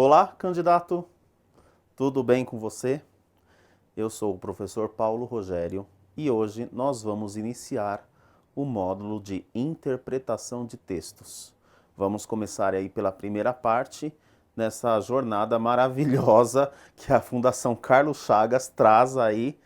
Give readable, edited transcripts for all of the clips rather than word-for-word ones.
Olá, candidato. Tudo bem com você? Eu sou o professor Paulo Rogério e hoje nós vamos iniciar o módulo de interpretação de textos. Vamos começar aí pela primeira parte nessa jornada maravilhosa que a Fundação Carlos Chagas traz aí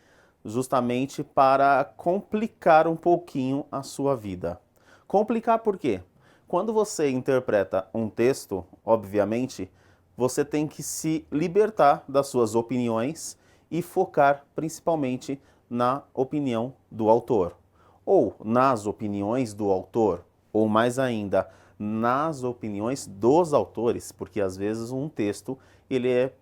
justamente para complicar um pouquinho a sua vida. Complicar por quê? Quando você interpreta um texto, obviamente, você tem que se libertar das suas opiniões e focar principalmente na opinião do autor, ou nas opiniões do autor, ou mais ainda, nas opiniões dos autores, porque às vezes um texto ele é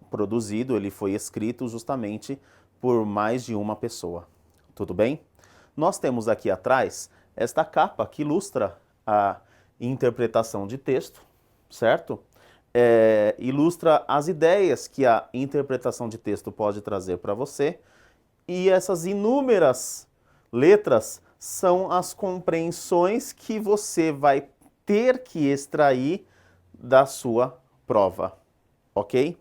produzido, ele foi escrito justamente por mais de uma pessoa. Tudo bem? Nós temos aqui atrás esta capa que ilustra a interpretação de texto, certo? Ilustra as ideias que a interpretação de texto pode trazer para você, e essas inúmeras letras são as compreensões que você vai ter que extrair da sua prova, ok?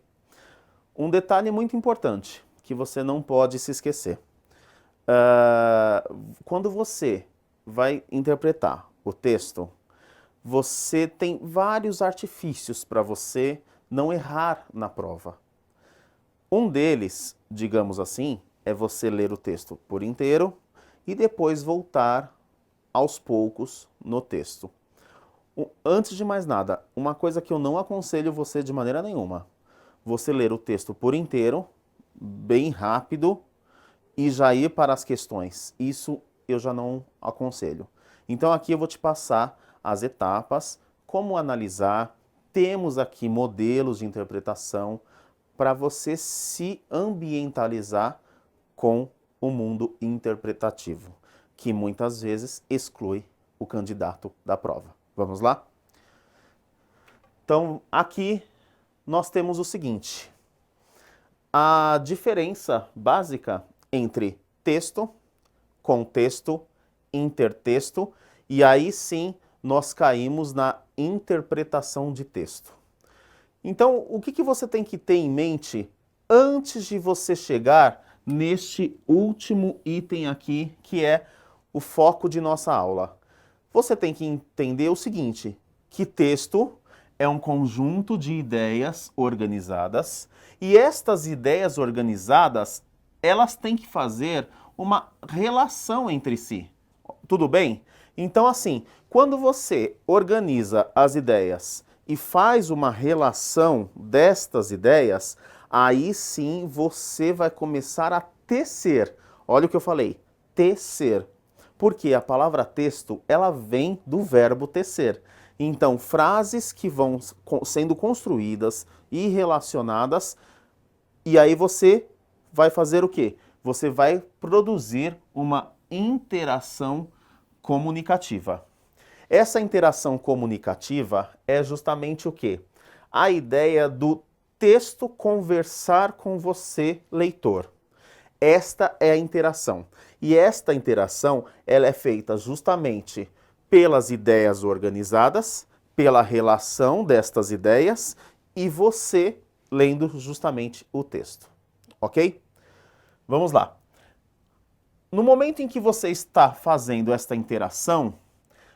Um detalhe muito importante que você não pode se esquecer. Quando você vai interpretar o texto, você tem vários artifícios para você não errar na prova. Um deles, digamos assim, é você ler o texto por inteiro e depois voltar aos poucos no texto. Antes de mais nada, uma coisa que eu não aconselho você de maneira nenhuma: você ler o texto por inteiro, bem rápido, e já ir para as questões. Isso eu já não aconselho. Então aqui eu vou te passar as etapas, como analisar. Temos aqui modelos de interpretação para você se ambientalizar com o mundo interpretativo, que muitas vezes exclui o candidato da prova. Vamos lá? Então, aqui nós temos o seguinte: a diferença básica entre texto, contexto, intertexto, e aí sim nós caímos na interpretação de texto. Então, o que você tem que ter em mente antes de você chegar neste último item aqui, que é o foco de nossa aula? Você tem que entender o seguinte, que texto é um conjunto de ideias organizadas, e estas ideias organizadas, elas têm que fazer uma relação entre si. Tudo bem? Então, assim, quando você organiza as ideias e faz uma relação destas ideias, aí sim você vai começar a tecer. Olha o que eu falei, tecer. Porque a palavra texto, ela vem do verbo tecer. Então, frases que vão sendo construídas e relacionadas, e aí você vai fazer o quê? Você vai produzir uma interação comunicativa. Essa interação comunicativa é justamente o quê? A ideia do texto conversar com você, leitor. Esta é a interação. E esta interação, ela é feita justamente pelas ideias organizadas, pela relação destas ideias e você lendo justamente o texto. Ok? Vamos lá. No momento em que você está fazendo esta interação,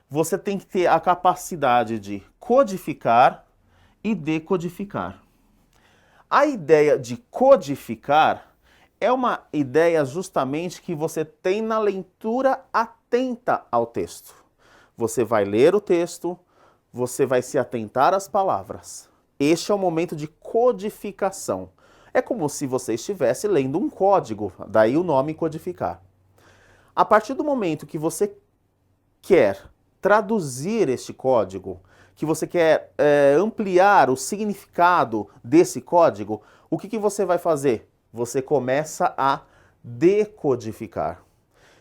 você tem que ter a capacidade de codificar e decodificar. A ideia de codificar é uma ideia justamente que você tem na leitura atenta ao texto. Você vai ler o texto, você vai se atentar às palavras. Este é o momento de codificação. É como se você estivesse lendo um código, daí o nome codificar. A partir do momento que você quer traduzir este código, que você quer ampliar o significado desse código, o que você vai fazer? Você começa a decodificar.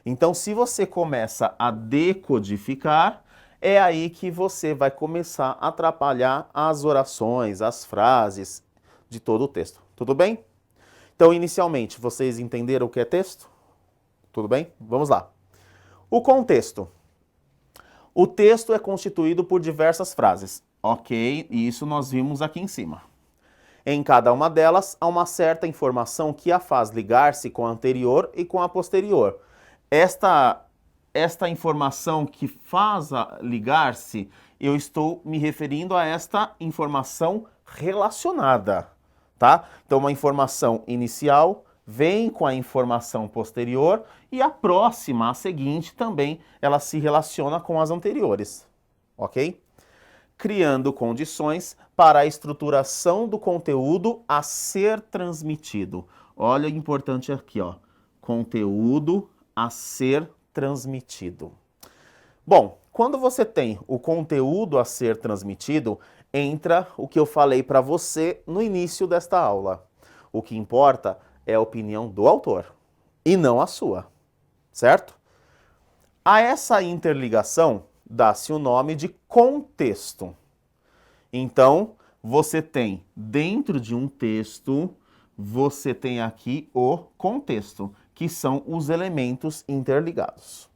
Então, se você começa a decodificar, é aí que você vai começar a atrapalhar as orações, as frases de todo o texto. Tudo bem? Então, inicialmente, vocês entenderam o que é texto? Tudo bem? Vamos lá. O contexto. O texto é constituído por diversas frases. Ok, isso nós vimos aqui em cima. Em cada uma delas, há uma certa informação que a faz ligar-se com a anterior e com a posterior. Esta informação que faz ligar-se, eu estou me referindo a esta informação relacionada, tá? Então, uma informação inicial vem com a informação posterior e a próxima, a seguinte, também ela se relaciona com as anteriores, ok? Criando condições para a estruturação do conteúdo a ser transmitido. Olha o importante aqui, ó. Conteúdo a ser transmitido. Bom, quando você tem o conteúdo a ser transmitido, entra o que eu falei para você no início desta aula. O que importa é a opinião do autor e não a sua, certo? A essa interligação dá-se o nome de contexto. Então, você tem dentro de um texto, você tem aqui o contexto, que são os elementos interligados.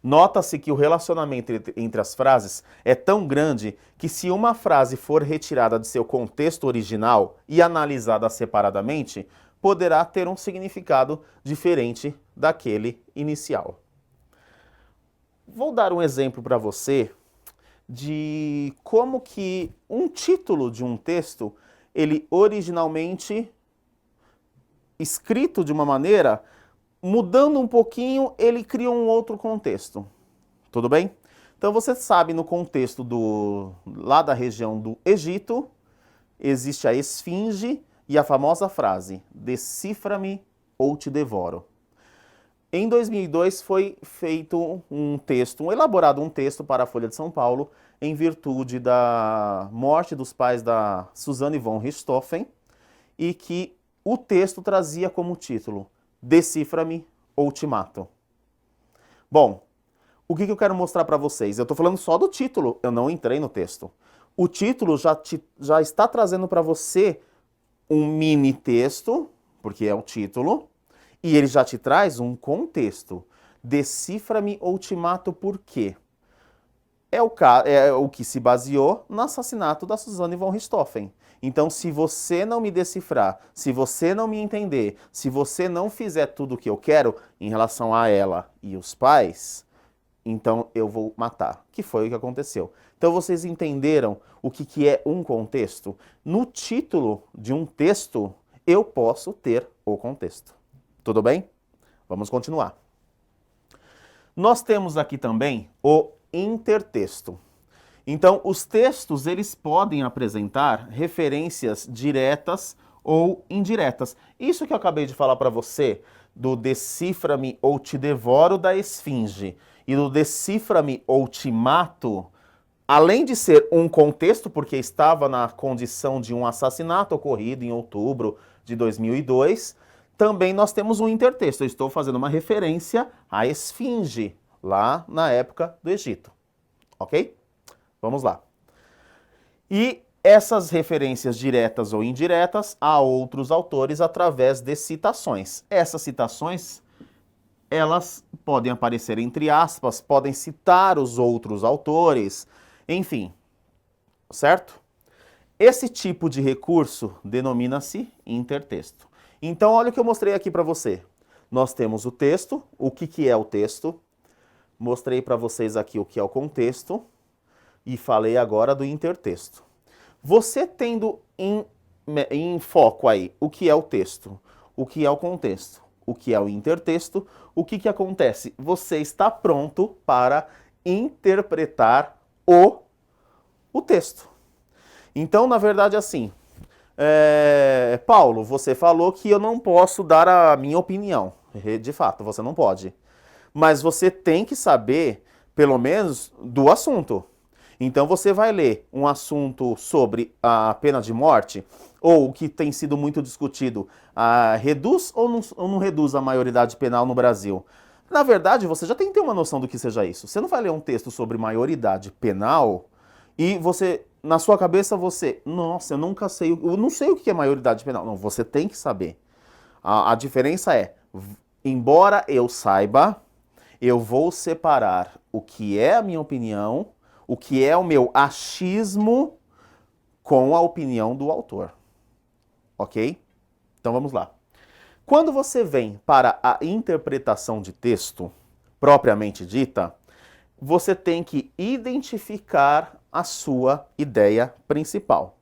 Nota-se que o relacionamento entre as frases é tão grande que se uma frase for retirada de seu contexto original e analisada separadamente, poderá ter um significado diferente daquele inicial. Vou dar um exemplo para você de como que um título de um texto, ele originalmente escrito de uma maneira, mudando um pouquinho, ele cria um outro contexto. Tudo bem? Então você sabe, no contexto lá da região do Egito, existe a esfinge e a famosa frase, decifra-me ou te devoro. Em 2002 foi feito elaborado um texto para a Folha de São Paulo, em virtude da morte dos pais da Suzanne von Richthofen, e que o texto trazia como título, Decifra-me ou te mato. Bom, o que eu quero mostrar para vocês? Eu estou falando só do título, eu não entrei no texto. O título já está trazendo para você um mini texto, porque é o título, e ele já te traz um contexto. Decifra-me ou te mato por quê? É o que se baseou no assassinato da Suzanne von Richthofen. Então, se você não me decifrar, se você não me entender, se você não fizer tudo o que eu quero em relação a ela e os pais, então eu vou matar. Que foi o que aconteceu. Então, vocês entenderam o que é um contexto? No título de um texto, eu posso ter o contexto. Tudo bem? Vamos continuar. Nós temos aqui também o intertexto. Então, os textos, eles podem apresentar referências diretas ou indiretas. Isso que eu acabei de falar para você, do decifra-me ou te devoro da esfinge, e do decifra-me ou te mato, além de ser um contexto, porque estava na condição de um assassinato ocorrido em outubro de 2002, também nós temos um intertexto. Eu estou fazendo uma referência à esfinge, lá na época do Egito. Ok? Vamos lá. E essas referências diretas ou indiretas a outros autores através de citações. Essas citações, elas podem aparecer entre aspas, podem citar os outros autores, enfim, certo? Esse tipo de recurso denomina-se intertexto. Então, olha o que eu mostrei aqui para você. Nós temos o texto, o que é o texto, mostrei para vocês aqui o que é o contexto, e falei agora do intertexto. Você tendo em foco aí o que é o texto, o que é o contexto, o que é o intertexto, o que acontece? Você está pronto para interpretar o texto. Então, na verdade, assim, Paulo, você falou que eu não posso dar a minha opinião. De fato, você não pode. Mas você tem que saber, pelo menos, do assunto. Então você vai ler um assunto sobre a pena de morte, ou o que tem sido muito discutido, reduz ou não reduz a maioridade penal no Brasil? Na verdade, você já tem que ter uma noção do que seja isso. Você não vai ler um texto sobre maioridade penal e você, na sua cabeça, nossa, eu não sei o que é maioridade penal. Não, você tem que saber. A diferença é, embora eu saiba, eu vou separar o que é a minha opinião, o que é o meu achismo com a opinião do autor. ok? Então vamos lá. Quando você vem para a interpretação de texto, propriamente dita, você tem que identificar a sua ideia principal.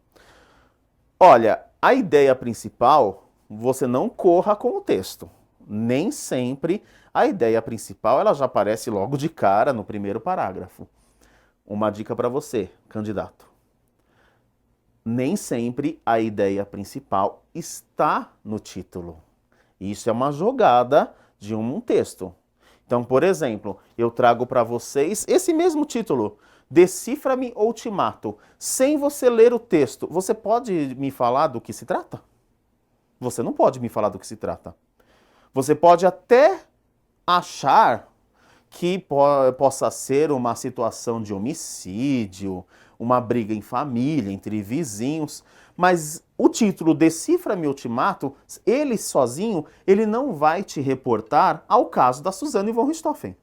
Olha, a ideia principal, você não corra com o texto. Nem sempre a ideia principal ela já aparece logo de cara no primeiro parágrafo. Uma dica para você, candidato. Nem sempre a ideia principal está no título. Isso é uma jogada de um texto. Então, por exemplo, eu trago para vocês esse mesmo título, Decifra-me ou Te Mato. Sem você ler o texto, você pode me falar do que se trata? Você não pode me falar do que se trata. Você pode até achar que possa ser uma situação de homicídio, uma briga em família, entre vizinhos, mas o título Decifra-me ou Te Mato, ele sozinho, ele não vai te reportar ao caso da Suzane von Richthofen.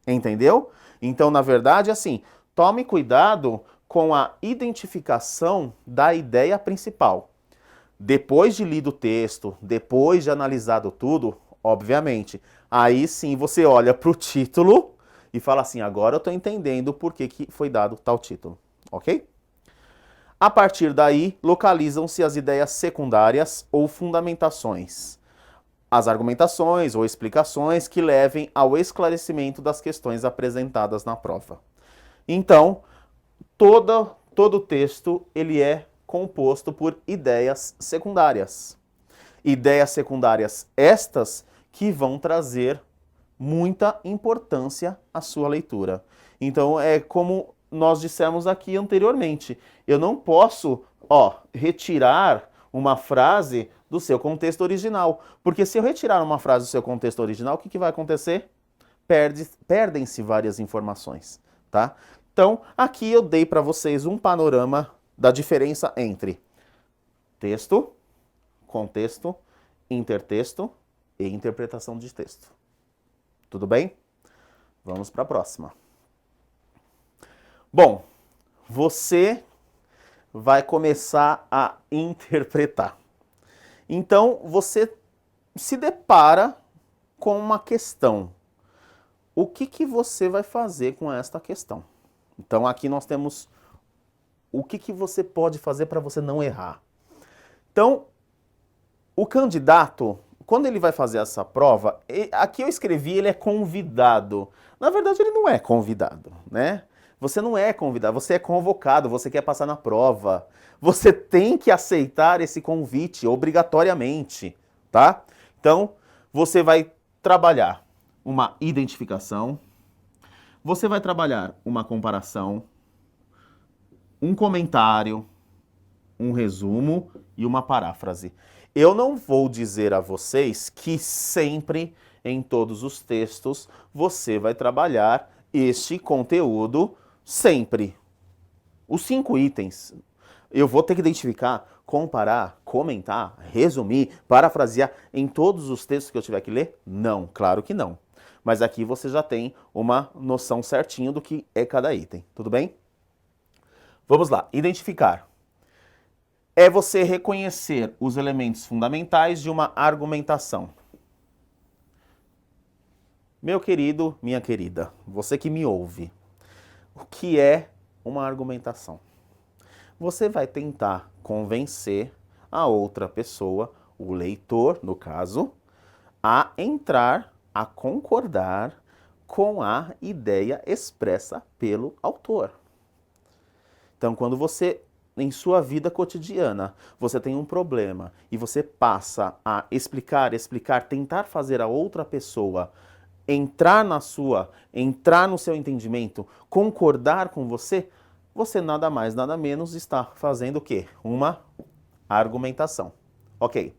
Entendeu? Então, na verdade, assim, tome cuidado com a identificação da ideia principal. Depois de lido o texto, depois de analisado tudo, obviamente, aí sim você olha para o título e fala assim, agora eu estou entendendo por que foi dado tal título, ok? A partir daí, localizam-se as ideias secundárias ou fundamentações, as argumentações ou explicações que levem ao esclarecimento das questões apresentadas na prova. Então, todo texto ele é composto por ideias secundárias. Ideias secundárias estas que vão trazer muita importância à sua leitura. Então, é como nós dissemos aqui anteriormente. Eu não posso, retirar uma frase do seu contexto original. Porque se eu retirar uma frase do seu contexto original, o que vai acontecer? Perdem-se várias informações, tá? Então, aqui eu dei para vocês um panorama da diferença entre texto, contexto, intertexto e interpretação de texto. Tudo bem? Vamos para a próxima. Bom, você vai começar a interpretar. Então, você se depara com uma questão. O que você vai fazer com esta questão? Então, aqui nós temos o que você pode fazer para você não errar. Então, o candidato, quando ele vai fazer essa prova, aqui eu escrevi, ele é convidado. Na verdade, ele não é convidado, né? Você não é convidado, você é convocado, você quer passar na prova. Você tem que aceitar esse convite obrigatoriamente, tá? Então, você vai trabalhar uma identificação, você vai trabalhar uma comparação, um comentário, um resumo e uma paráfrase. Eu não vou dizer a vocês que sempre, em todos os textos, você vai trabalhar este conteúdo sempre. Os 5 itens. Eu vou ter que identificar, comparar, comentar, resumir, parafrasear em todos os textos que eu tiver que ler? Não, claro que não. Mas aqui você já tem uma noção certinho do que é cada item, tudo bem? Vamos lá, identificar. É você reconhecer os elementos fundamentais de uma argumentação. Meu querido, minha querida, você que me ouve, o que é uma argumentação? Você vai tentar convencer a outra pessoa, o leitor, no caso, a entrar, a concordar com a ideia expressa pelo autor. Então, quando você, em sua vida cotidiana, você tem um problema e você passa a explicar, tentar fazer a outra pessoa entrar no seu entendimento, concordar com você, você nada mais, nada menos está fazendo o quê? Uma argumentação. Ok.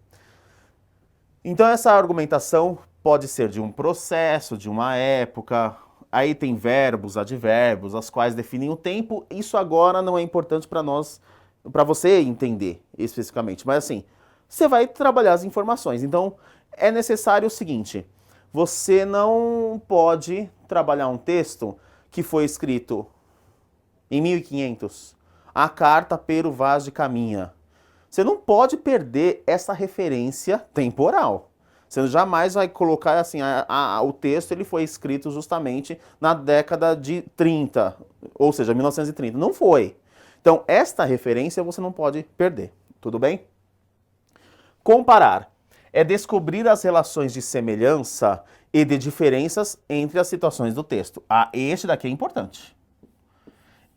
Então essa argumentação pode ser de um processo, de uma época, aí tem verbos, advérbios, as quais definem o tempo. Isso agora não é importante para nós, para você entender especificamente, mas assim, você vai trabalhar as informações. Então é necessário o seguinte, você não pode trabalhar um texto que foi escrito em 1500, a carta Pero Vaz de Caminha. Você não pode perder essa referência temporal. Você jamais vai colocar assim, o texto ele foi escrito justamente na década de 30, ou seja, 1930. Não foi. Então, esta referência você não pode perder. Tudo bem? Comparar é descobrir as relações de semelhança e de diferenças entre as situações do texto. Ah, este daqui é importante.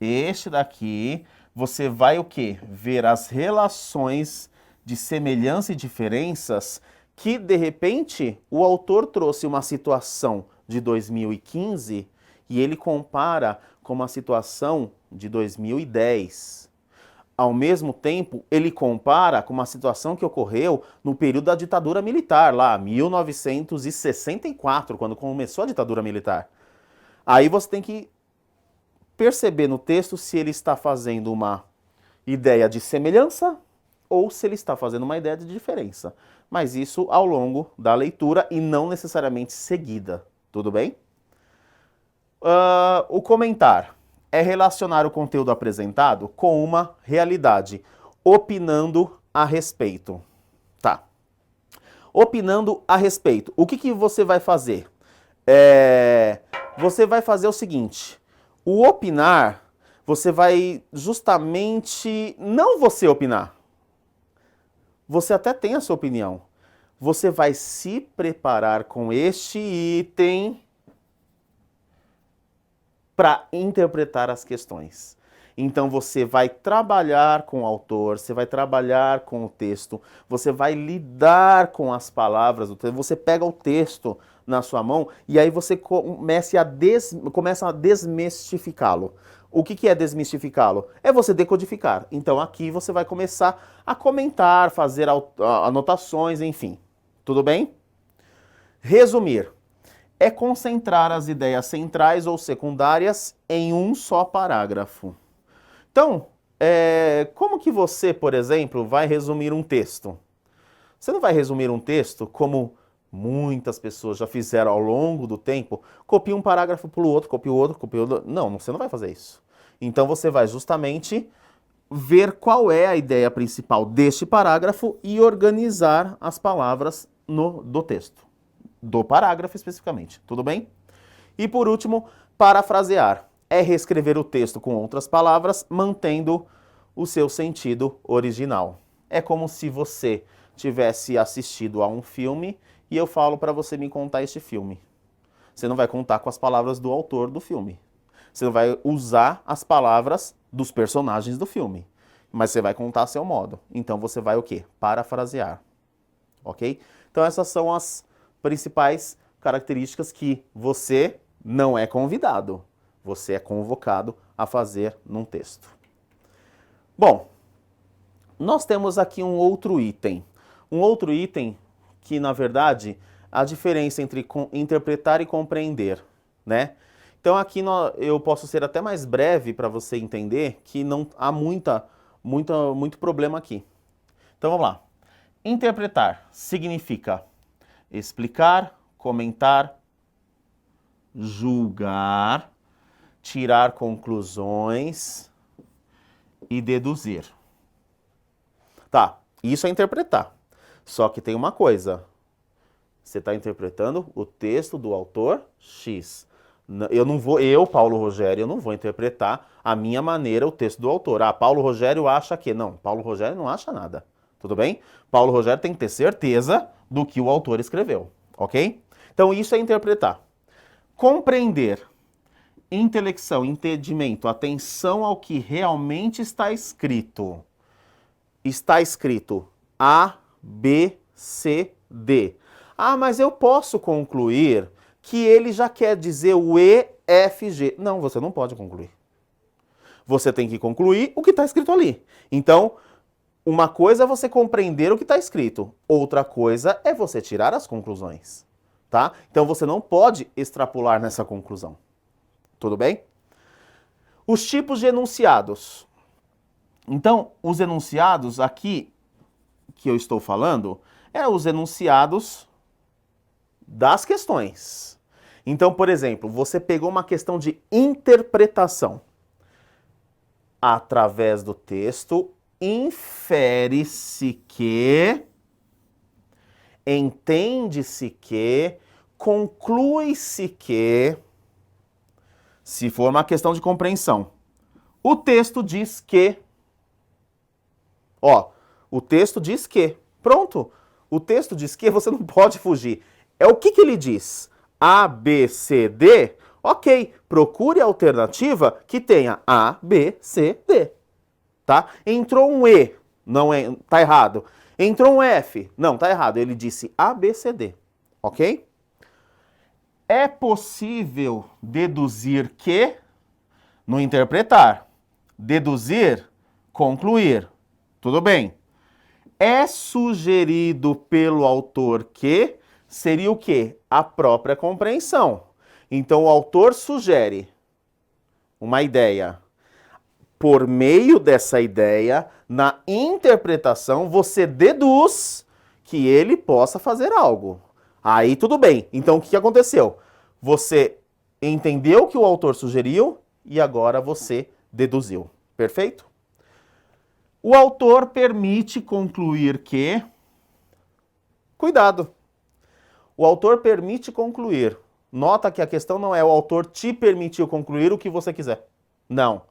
Este daqui, você vai o quê? Ver as relações de semelhança e diferenças que, de repente, o autor trouxe uma situação de 2015 e ele compara com uma situação de 2010. Ao mesmo tempo, ele compara com uma situação que ocorreu no período da ditadura militar, lá, 1964, quando começou a ditadura militar. Aí você tem que perceber no texto se ele está fazendo uma ideia de semelhança ou se ele está fazendo uma ideia de diferença. Mas isso ao longo da leitura e não necessariamente seguida. Tudo bem? O comentar é relacionar o conteúdo apresentado com uma realidade, opinando a respeito. Tá. Opinando a respeito. O que você vai fazer? Você vai fazer o seguinte. O opinar, você vai justamente... Não você opinar. Você até tem a sua opinião. Você vai se preparar com este item para interpretar as questões. Então você vai trabalhar com o autor, você vai trabalhar com o texto, você vai lidar com as palavras do texto, você pega o texto na sua mão e aí você começa a desmistificá-lo. O que é desmistificá-lo? É você decodificar. Então aqui você vai começar a comentar, fazer anotações, enfim. Tudo bem? Resumir é concentrar as ideias centrais ou secundárias em um só parágrafo. Então, como que você, por exemplo, vai resumir um texto? Você não vai resumir um texto como muitas pessoas já fizeram ao longo do tempo, copia um parágrafo para o outro, copia o outro, copia o outro. Não, você não vai fazer isso. Então você vai justamente ver qual é a ideia principal deste parágrafo e organizar as palavras do texto. Do parágrafo especificamente, tudo bem? E por último, parafrasear. É reescrever o texto com outras palavras, mantendo o seu sentido original. É como se você tivesse assistido a um filme e eu falo para você me contar este filme. Você não vai contar com as palavras do autor do filme. Você não vai usar as palavras dos personagens do filme. Mas você vai contar a seu modo. Então você vai o quê? Parafrasear. Ok? Então essas são as principais características que você não é convidado. Você é convocado a fazer num texto. Bom, nós temos aqui um outro item. Um outro item que, na verdade, a diferença entre interpretar e compreender, né? Então aqui eu posso ser até mais breve para você entender que não há muito problema aqui. Então vamos lá. Interpretar significa explicar, comentar, julgar, tirar conclusões e deduzir. Tá, isso é interpretar. Só que tem uma coisa. Você está interpretando o texto do autor X. Eu, Paulo Rogério, eu não vou interpretar a minha maneira o texto do autor. Ah, Paulo Rogério acha que... Não, Paulo Rogério não acha nada. Tudo bem? Paulo Rogério tem que ter certeza do que o autor escreveu, ok? Então isso é interpretar. Compreender, intelecção, entendimento, atenção ao que realmente está escrito. Está escrito A, B, C, D. Ah, mas eu posso concluir que ele já quer dizer o E, F, G. Não, você não pode concluir. Você tem que concluir o que está escrito ali. Então, uma coisa é você compreender o que está escrito, outra coisa é você tirar as conclusões, tá? Então você não pode extrapolar nessa conclusão. Tudo bem? Os tipos de enunciados. Então, os enunciados aqui que eu estou falando os enunciados das questões. Então, por exemplo, você pegou uma questão de interpretação. Através do texto, infere-se que, entende-se que, conclui-se que, se for uma questão de compreensão, o texto diz que, ó, o texto diz que, pronto, o texto diz que, você não pode fugir. É o que ele diz? A, B, C, D? Ok, procure a alternativa que tenha A, B, C, D. Tá? Entrou um E, não é, tá errado. Entrou um F, não, tá errado. Ele disse A, B, C, D. Ok? É possível deduzir que, no interpretar, deduzir, concluir. Tudo bem. É sugerido pelo autor que seria o quê? A própria compreensão. Então o autor sugere uma ideia. Por meio dessa ideia, na interpretação, você deduz que ele possa fazer algo. Aí tudo bem. Então o que aconteceu? Você entendeu o que o autor sugeriu e agora você deduziu. Perfeito? O autor permite concluir que... Cuidado! O autor permite concluir. Nota que a questão não é o autor te permitiu concluir o que você quiser. Não.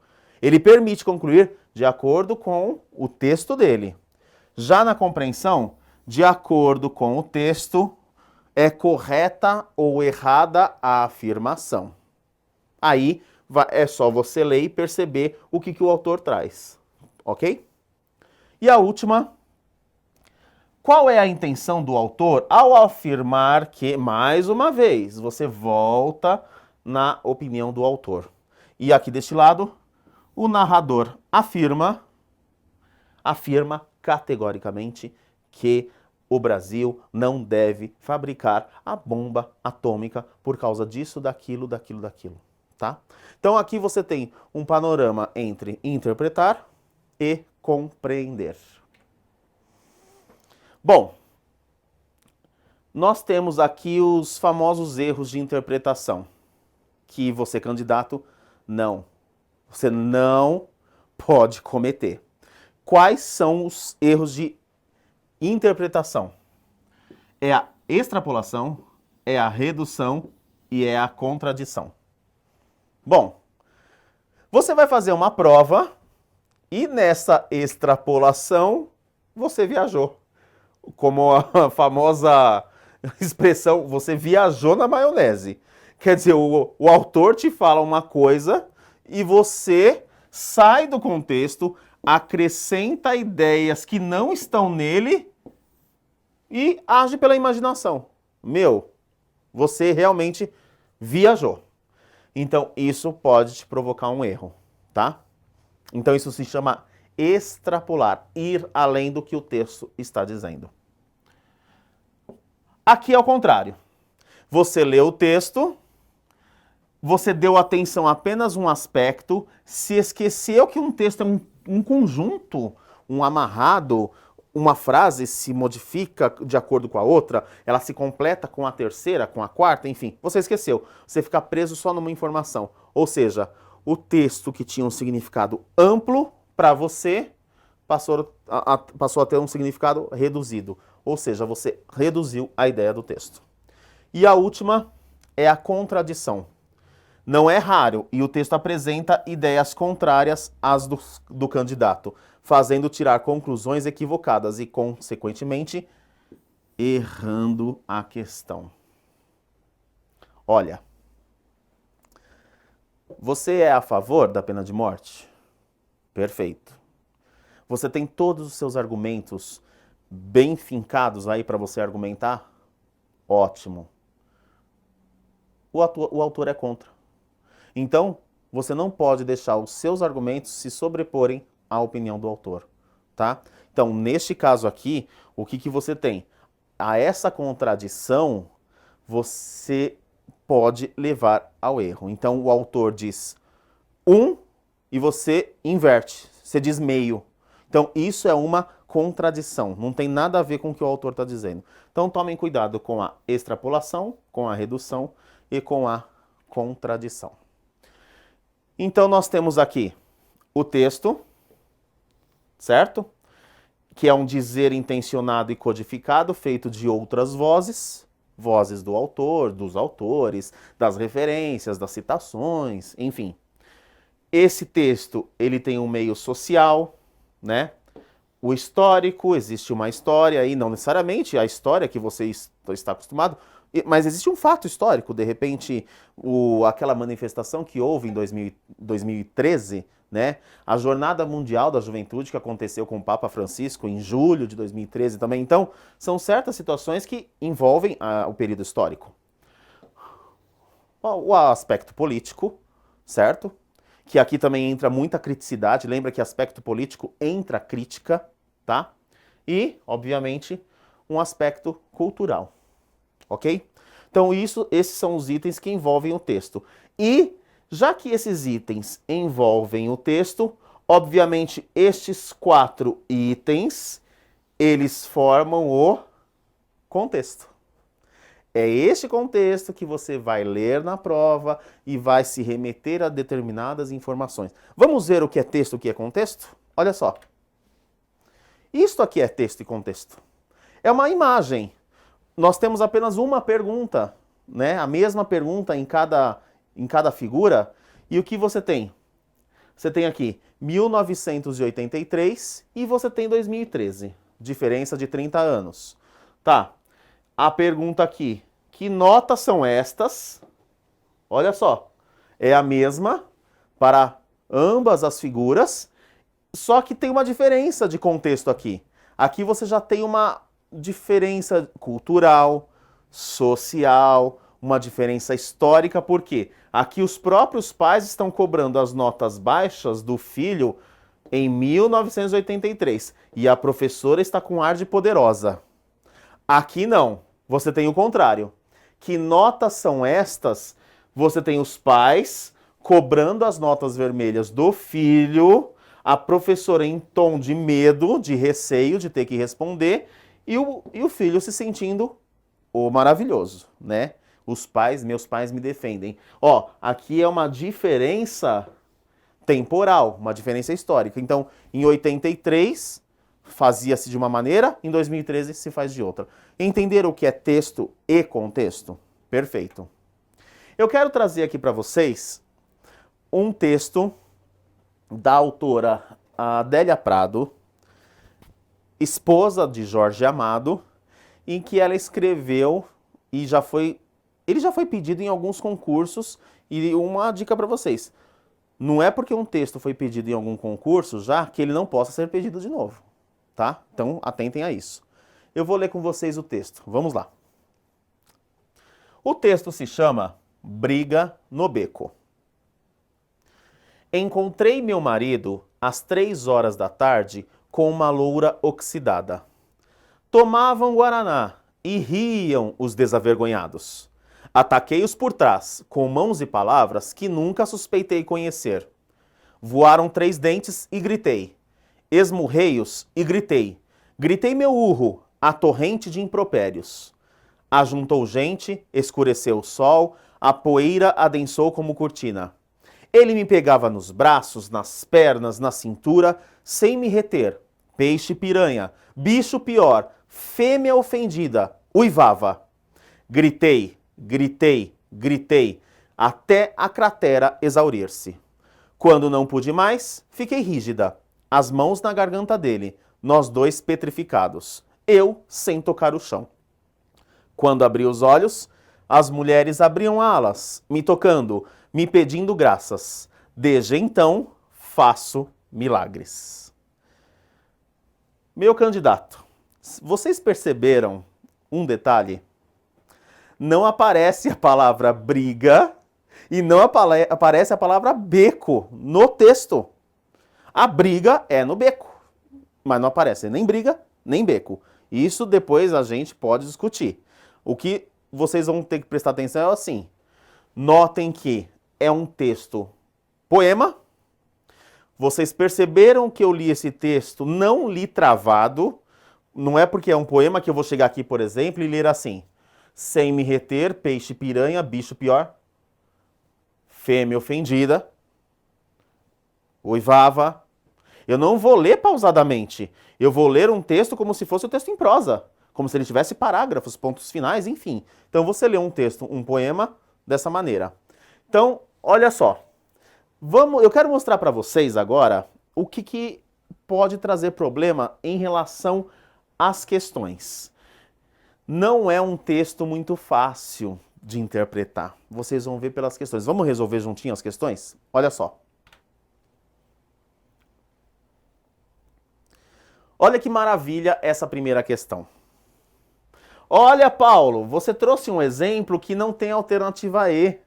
Ele permite concluir de acordo com o texto dele. Já na compreensão, de acordo com o texto, é correta ou errada a afirmação. Aí é só você ler e perceber o que o autor traz. Ok? E a última, qual é a intenção do autor ao afirmar que, mais uma vez, você volta na opinião do autor. E aqui deste lado, o narrador afirma categoricamente que o Brasil não deve fabricar a bomba atômica por causa disso, daquilo, tá? Então aqui você tem um panorama entre interpretar e compreender. Bom, nós temos aqui os famosos erros de interpretação, que você, candidato, você não pode cometer. Quais são os erros de interpretação? É a extrapolação, é a redução e é a contradição. Bom, você vai fazer uma prova e nessa extrapolação você viajou. Como a famosa expressão, você viajou na maionese. Quer dizer, o autor te fala uma coisa e você sai do contexto, acrescenta ideias que não estão nele e age pela imaginação. Você realmente viajou. Então, isso pode te provocar um erro, tá? Então, isso se chama extrapolar, ir além do que o texto está dizendo. Aqui é o contrário. Você leu o texto, você deu atenção a apenas um aspecto, se esqueceu que um texto é um conjunto, um amarrado, uma frase se modifica de acordo com a outra, ela se completa com a terceira, com a quarta, enfim, você esqueceu. Você fica preso só numa informação. Ou seja, o texto que tinha um significado amplo para você passou a ter um significado reduzido. Ou seja, você reduziu a ideia do texto. E a última é a contradição. Não é raro e o texto apresenta ideias contrárias às do candidato, fazendo tirar conclusões equivocadas e, consequentemente, errando a questão. Olha, você é a favor da pena de morte? Perfeito. Você tem todos os seus argumentos bem fincados aí para você argumentar? Ótimo. O autor é contra. Então, você não pode deixar os seus argumentos se sobreporem à opinião do autor, tá? Então, neste caso aqui, o que você tem? A essa contradição, você pode levar ao erro. Então, o autor diz e você inverte, você diz meio. Então, isso é uma contradição, não tem nada a ver com o que o autor está dizendo. Então, tomem cuidado com a extrapolação, com a redução e com a contradição. Então, nós temos aqui o texto, certo? Que é um dizer intencionado e codificado, feito de outras vozes, vozes do autor, dos autores, das referências, das citações, enfim. Esse texto, ele tem um meio social, né? O histórico, existe uma história aí, não necessariamente a história que você está acostumado, mas existe um fato histórico, de repente, aquela manifestação que houve em 2013, né? A Jornada Mundial da Juventude que aconteceu com o Papa Francisco em julho de 2013 também. Então, são certas situações que envolvem o período histórico. O aspecto político, certo? Que aqui também entra muita criticidade. Lembra que aspecto político entra crítica, tá? E, obviamente, um aspecto cultural, ok? Então, esses são os itens que envolvem o texto. E, já que esses itens envolvem o texto, obviamente, estes 4 itens, eles formam o contexto. É este contexto que você vai ler na prova e vai se remeter a determinadas informações. Vamos ver o que é texto e o que é contexto? Olha só. Isto aqui é texto e contexto. É uma imagem. Nós temos apenas uma pergunta, né? A mesma pergunta em cada figura. E o que você tem? Você tem aqui 1983 e você tem 2013. Diferença de 30 anos. Tá. A pergunta aqui, que notas são estas? Olha só, é a mesma para ambas as figuras, só que tem uma diferença de contexto aqui. Aqui você já tem uma diferença cultural, social, uma diferença histórica, porque aqui os próprios pais estão cobrando as notas baixas do filho em 1983 e a professora está com ar de poderosa. Aqui não. Você tem o contrário. Que notas são estas? Você tem os pais cobrando as notas vermelhas do filho, a professora em tom de medo, de receio de ter que responder, e o filho se sentindo o maravilhoso, né? Meus pais me defendem. Ó, aqui é uma diferença temporal, uma diferença histórica. Então, em 83 fazia-se de uma maneira, em 2013 se faz de outra. Entender o que é texto e contexto? Perfeito. Eu quero trazer aqui para vocês um texto da autora Adélia Prado, esposa de Jorge Amado, em que ela escreveu e ele já foi pedido em alguns concursos. E uma dica para vocês: não é porque um texto foi pedido em algum concurso já que ele não possa ser pedido de novo, tá? Então atentem a isso. Eu vou ler com vocês o texto. Vamos lá. O texto se chama Briga no Beco. Encontrei meu marido às 3 horas da tarde com uma loura oxidada. Tomavam guaraná e riam os desavergonhados. Ataquei-os por trás, com mãos e palavras que nunca suspeitei conhecer. Voaram 3 dentes e gritei. Esmurrei-os e gritei. Gritei meu urro, a torrente de impropérios. Ajuntou gente, escureceu o sol, a poeira adensou como cortina. Ele me pegava nos braços, nas pernas, na cintura, sem me reter. Peixe piranha, bicho pior, fêmea ofendida, uivava. Gritei, gritei, gritei, até a cratera exaurir-se. Quando não pude mais, fiquei rígida, as mãos na garganta dele, nós dois petrificados, eu sem tocar o chão. Quando abri os olhos, as mulheres abriam alas, me tocando, me pedindo graças. Desde então, faço milagres. Meu candidato, vocês perceberam um detalhe? Não aparece a palavra briga e não aparece a palavra beco no texto. A briga é no beco, mas não aparece nem briga, nem beco. Isso depois a gente pode discutir. O que vocês vão ter que prestar atenção é assim. Notem que é um texto poema. Vocês perceberam que eu li esse texto, não li travado. Não é porque é um poema que eu vou chegar aqui, por exemplo, e ler assim. Sem me reter, peixe piranha, bicho pior. Fêmea ofendida. Uivava. Eu não vou ler pausadamente. Eu vou ler um texto como se fosse um texto em prosa, como se ele tivesse parágrafos, pontos finais, enfim. Então você lê um texto, um poema, dessa maneira. Então, olha só. Eu quero mostrar para vocês agora o que pode trazer problema em relação às questões. Não é um texto muito fácil de interpretar. Vocês vão ver pelas questões. Vamos resolver juntinho as questões? Olha só. Olha que maravilha essa primeira questão. Olha, Paulo, você trouxe um exemplo que não tem alternativa E.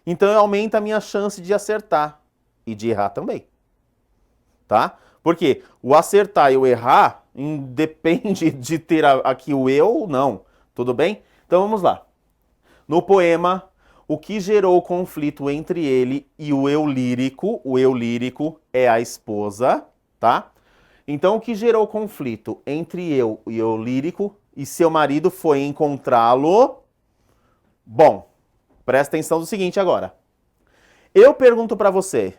Então aumenta a minha chance de acertar e de errar também. Tá? Porque o acertar e o errar independe de ter aqui o E ou não. Tudo bem? Então vamos lá. No poema, o que gerou conflito entre ele e o eu lírico é a esposa, tá? Então o que gerou conflito entre eu e o lírico e seu marido foi encontrá-lo. Bom, presta atenção no seguinte agora. Eu pergunto para você,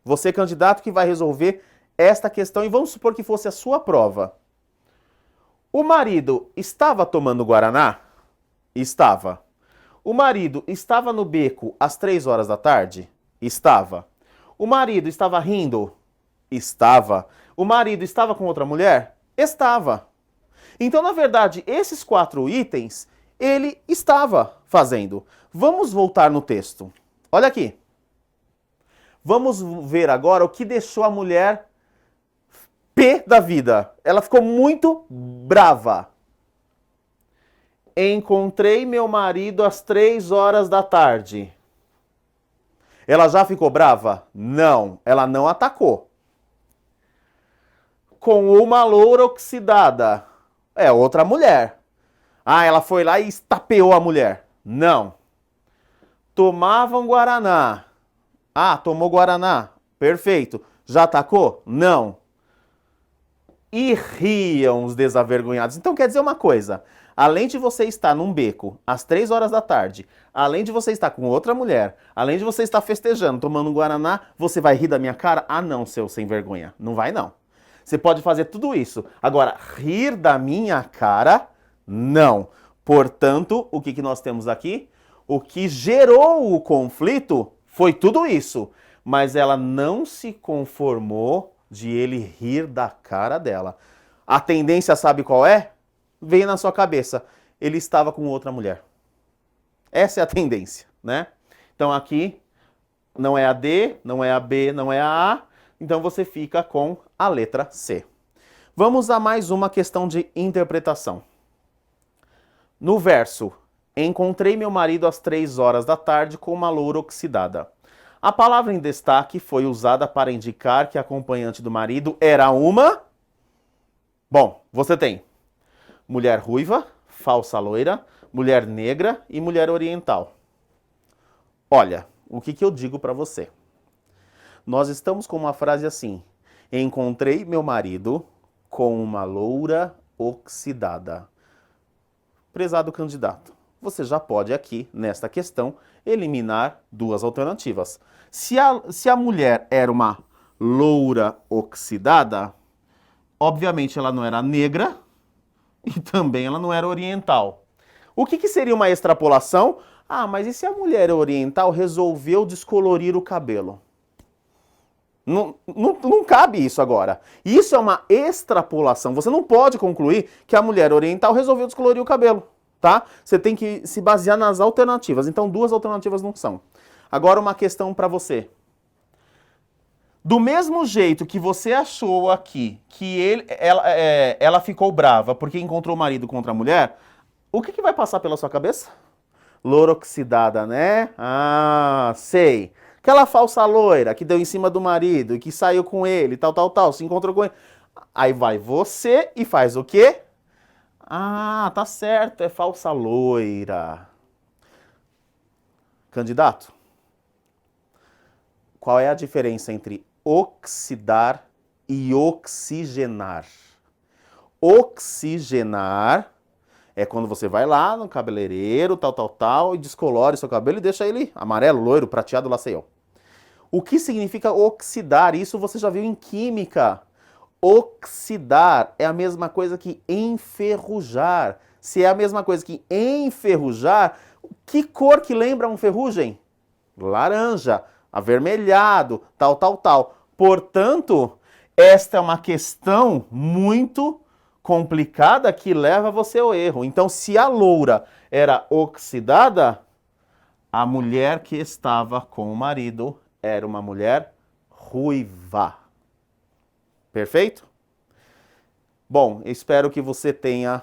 você candidato que vai resolver esta questão, e vamos supor que fosse a sua prova. O marido estava tomando guaraná? Estava. O marido estava no beco às 3 horas da tarde? Estava. O marido estava rindo? Estava. O marido estava com outra mulher? Estava. Então, na verdade, esses 4 itens, ele estava fazendo. Vamos voltar no texto. Olha aqui. Vamos ver agora o que deixou a mulher pé da vida. Ela ficou muito brava. Encontrei meu marido às 3 horas da tarde. Ela já ficou brava? Não, ela não atacou. Com uma loura oxidada. É outra mulher. Ah, ela foi lá e estapeou a mulher. Não. Tomavam guaraná. Ah, tomou guaraná. Perfeito. Já atacou? Não. E riam os desavergonhados. Então quer dizer uma coisa. Além de você estar num beco às 3 horas da tarde, além de você estar com outra mulher, além de você estar festejando, tomando um guaraná, você vai rir da minha cara? Ah não, seu sem vergonha. Não vai não. Você pode fazer tudo isso. Agora, rir da minha cara, não. Portanto, o que nós temos aqui? O que gerou o conflito foi tudo isso. Mas ela não se conformou de ele rir da cara dela. A tendência, sabe qual é? Veio na sua cabeça. Ele estava com outra mulher. Essa é a tendência, né? Então aqui não é a D, não é a B, não é a A. Então você fica com a letra C. Vamos a mais uma questão de interpretação. No verso, encontrei meu marido às 3 horas da tarde com uma loura oxidada. A palavra em destaque foi usada para indicar que a acompanhante do marido era uma... Bom, você tem mulher ruiva, falsa loira, mulher negra e mulher oriental. Olha, o que eu digo para você? Nós estamos com uma frase assim: encontrei meu marido com uma loura oxidada. Prezado candidato, você já pode aqui, nesta questão, eliminar 2 alternativas. Se a mulher era uma loura oxidada, obviamente ela não era negra e também ela não era oriental. O que seria uma extrapolação? Ah, mas e se a mulher oriental resolveu descolorir o cabelo? Não cabe isso agora. Isso é uma extrapolação. Você não pode concluir que a mulher oriental resolveu descolorir o cabelo, tá? Você tem que se basear nas alternativas. Então, 2 alternativas não são. Agora, uma questão para você. Do mesmo jeito que você achou aqui que ela ficou brava porque encontrou o marido contra a mulher, o que vai passar pela sua cabeça? Loura oxidada, né? Ah, sei. Aquela falsa loira que deu em cima do marido e que saiu com ele, tal, se encontrou com ele. Aí vai você e faz o quê? Ah, tá certo, é falsa loira. Candidato, qual é a diferença entre oxidar e oxigenar? Oxigenar é quando você vai lá no cabeleireiro, tal, e descolore seu cabelo e deixa ele amarelo, loiro, prateado, lá sei eu. O que significa oxidar? Isso você já viu em química. Oxidar é a mesma coisa que enferrujar. Se é a mesma coisa que enferrujar, que cor que lembra uma ferrugem? Laranja, avermelhado, tal, tal, tal. Portanto, esta é uma questão muito complicada que leva você ao erro. Então, se a loura era oxidada, a mulher que estava com o marido era uma mulher ruiva. Perfeito? Bom, espero que você tenha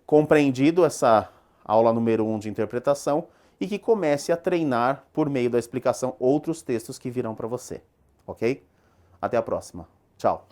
compreendido essa aula número 1 de interpretação e que comece a treinar, por meio da explicação, outros textos que virão para você. Ok? Até a próxima. Tchau.